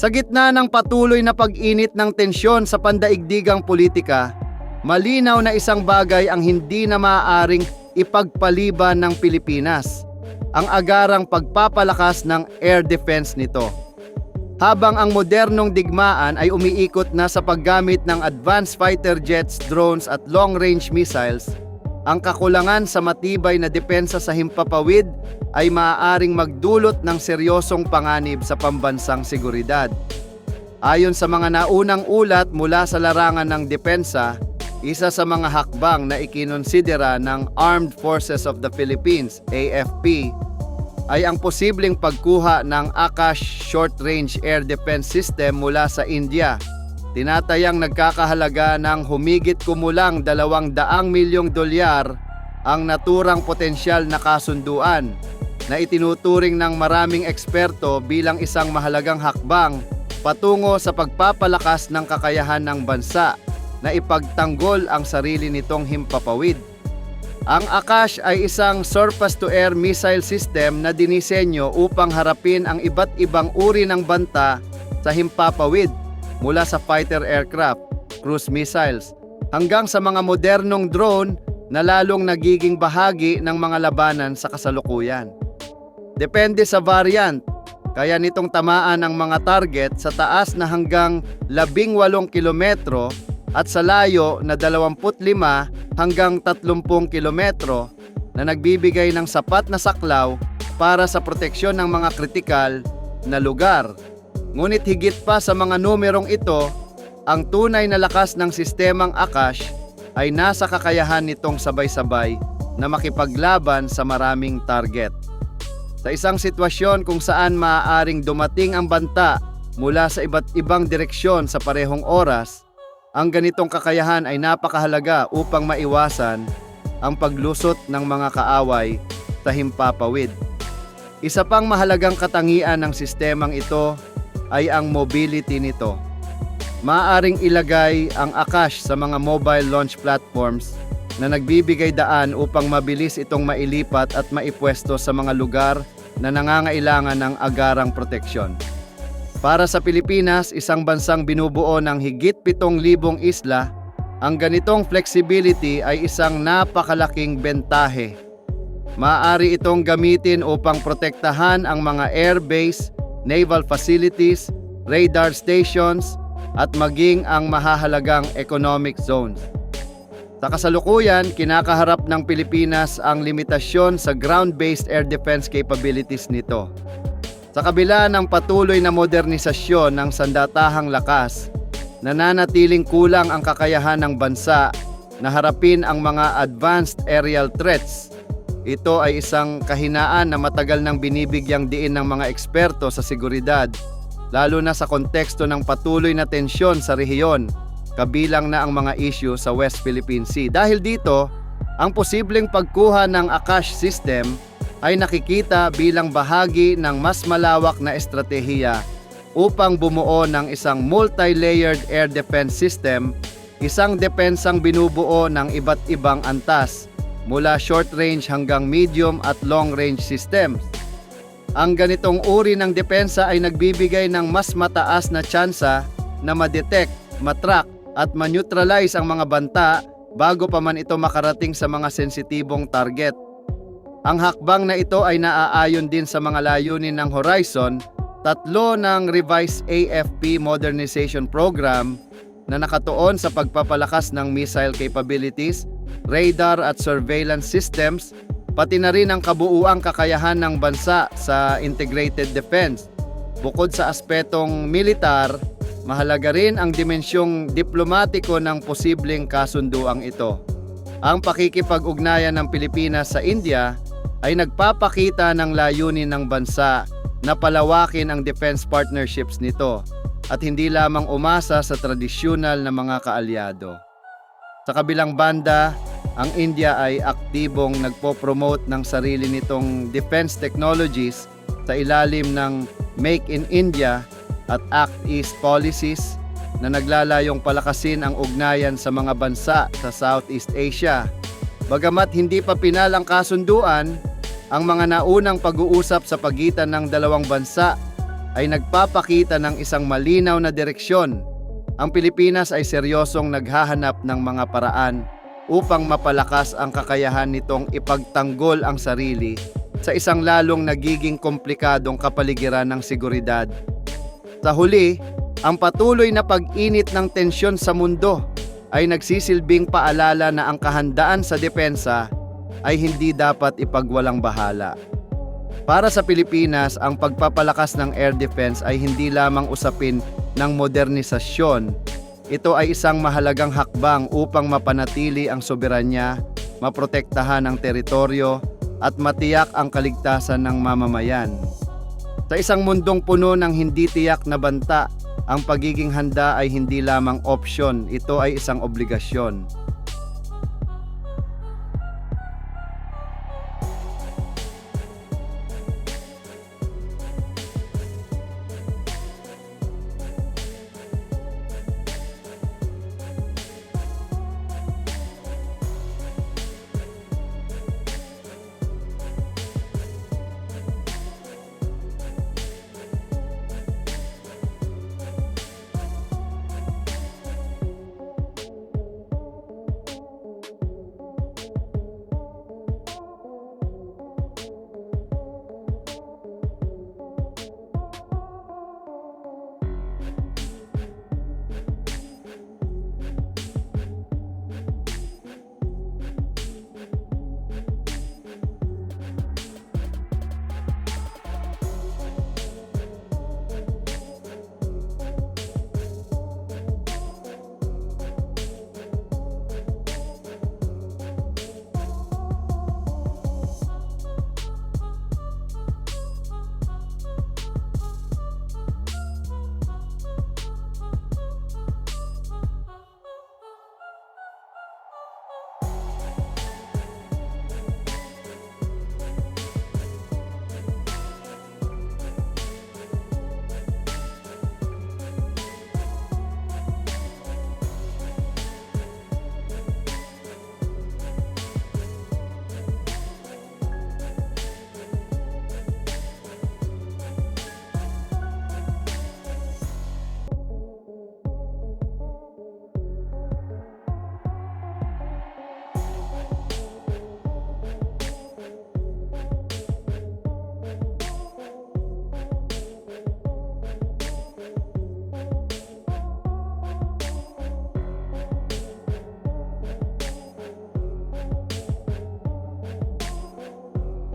Sa gitna ng patuloy na pag-init ng tensyon sa pandaigdigang politika, malinaw na isang bagay ang hindi na maaaring ipagpaliban ng Pilipinas, ang agarang pagpapalakas ng air defense nito. Habang ang modernong digmaan ay umiikot na sa paggamit ng advanced fighter jets, drones at long-range missiles, ang kakulangan sa matibay na depensa sa himpapawid ay maaaring magdulot ng seryosong panganib sa pambansang seguridad. Ayon sa mga naunang ulat mula sa larangan ng depensa, isa sa mga hakbang na ikinonsidera ng Armed Forces of the Philippines, AFP, ay ang posibleng pagkuha ng Akash Short-Range Air Defense System mula sa India. Tinatayang nagkakahalaga ng humigit kumulang $200 milyong ang naturang potensyal na kasunduan na itinuturing ng maraming eksperto bilang isang mahalagang hakbang patungo sa pagpapalakas ng kakayahan ng bansa na ipagtanggol ang sarili nitong himpapawid. Ang Akash ay isang surface-to-air missile system na dinisenyo upang harapin ang iba't ibang uri ng banta sa himpapawid, mula sa fighter aircraft, cruise missiles, hanggang sa mga modernong drone na lalong nagiging bahagi ng mga labanan sa kasalukuyan. Depende sa variant, kaya nitong tamaan ang mga target sa taas na hanggang 18 kilometro at sa layo na 25 hanggang 30 kilometro na nagbibigay ng sapat na saklaw para sa proteksyon ng mga kritikal na lugar. Ngunit higit pa sa mga numerong ito, ang tunay na lakas ng sistemang Akash ay nasa kakayahan nitong sabay-sabay na makipaglaban sa maraming target. Sa isang sitwasyon kung saan maaaring dumating ang banta mula sa iba't ibang direksyon sa parehong oras, ang ganitong kakayahan ay napakahalaga upang maiwasan ang paglusot ng mga kaaway sa himpapawid. Isa pang mahalagang katangian ng sistemang ito ay ang mobility nito. Maaaring ilagay ang Akash sa mga mobile launch platforms na nagbibigay daan upang mabilis itong mailipat at maipwesto sa mga lugar na nangangailangan ng agarang proteksyon. Para sa Pilipinas, isang bansang binubuo ng higit 7,000 isla, ang ganitong flexibility ay isang napakalaking bentahe. Maaari itong gamitin upang protektahan ang mga airbase, naval facilities, radar stations, at maging ang mahahalagang economic zones. Sa kasalukuyan, kinakaharap ng Pilipinas ang limitasyon sa ground-based air defense capabilities nito. Sa kabila ng patuloy na modernisasyon ng sandatahang lakas, nananatiling kulang ang kakayahan ng bansa na harapin ang mga advanced aerial threats. Ito ay isang kahinaan na matagal nang binibigyang diin ng mga eksperto sa seguridad, lalo na sa konteksto ng patuloy na tensyon sa rehiyon, kabilang na ang mga issue sa West Philippine Sea. Dahil dito, ang posibleng pagkuha ng Akash system ay nakikita bilang bahagi ng mas malawak na estratehiya upang bumuo ng isang multi-layered air defense system, isang depensang binubuo ng iba't ibang antas, mula short-range hanggang medium at long-range systems. Ang ganitong uri ng depensa ay nagbibigay ng mas mataas na tsansa na ma-detect, matrack at ma-neutralize ang mga banta bago pa man ito makarating sa mga sensitibong target. Ang hakbang na ito ay naaayon din sa mga layunin ng Horizon 3 ng revised AFP Modernization Program na nakatuon sa pagpapalakas ng missile capabilities, radar at surveillance systems, pati na rin ang kabuuang kakayahan ng bansa sa integrated defense. Bukod sa aspetong militar, mahalaga rin ang dimensyong diplomatiko ng posibleng kasunduang ito. Ang pakikipag-ugnayan ng Pilipinas sa India ay nagpapakita ng layunin ng bansa na palawakin ang defense partnerships nito at hindi lamang umasa sa tradisyonal na mga kaalyado. Sa kabilang banda, ang India ay aktibong nagpo-promote ng sarili nitong defense technologies sa ilalim ng Make in India at Act East policies na naglalayong palakasin ang ugnayan sa mga bansa sa Southeast Asia. Bagamat hindi pa pinal ang kasunduan, ang mga naunang pag-uusap sa pagitan ng dalawang bansa ay nagpapakita ng isang malinaw na direksyon. Ang Pilipinas ay seryosong naghahanap ng mga paraan upang mapalakas ang kakayahan nitong ipagtanggol ang sarili sa isang lalong nagiging komplikadong kapaligiran ng seguridad. Sa huli, ang patuloy na pag-init ng tensyon sa mundo ay nagsisilbing paalala na ang kahandaan sa depensa ay hindi dapat ipagwalang bahala. Para sa Pilipinas, ang pagpapalakas ng air defense ay hindi lamang usapin ng modernisasyon. Ito ay isang mahalagang hakbang upang mapanatili ang soberanya, maprotektahan ang teritoryo, at matiyak ang kaligtasan ng mamamayan. Sa isang mundong puno ng hindi tiyak na banta, ang pagiging handa ay hindi lamang opsyon, ito ay isang obligasyon.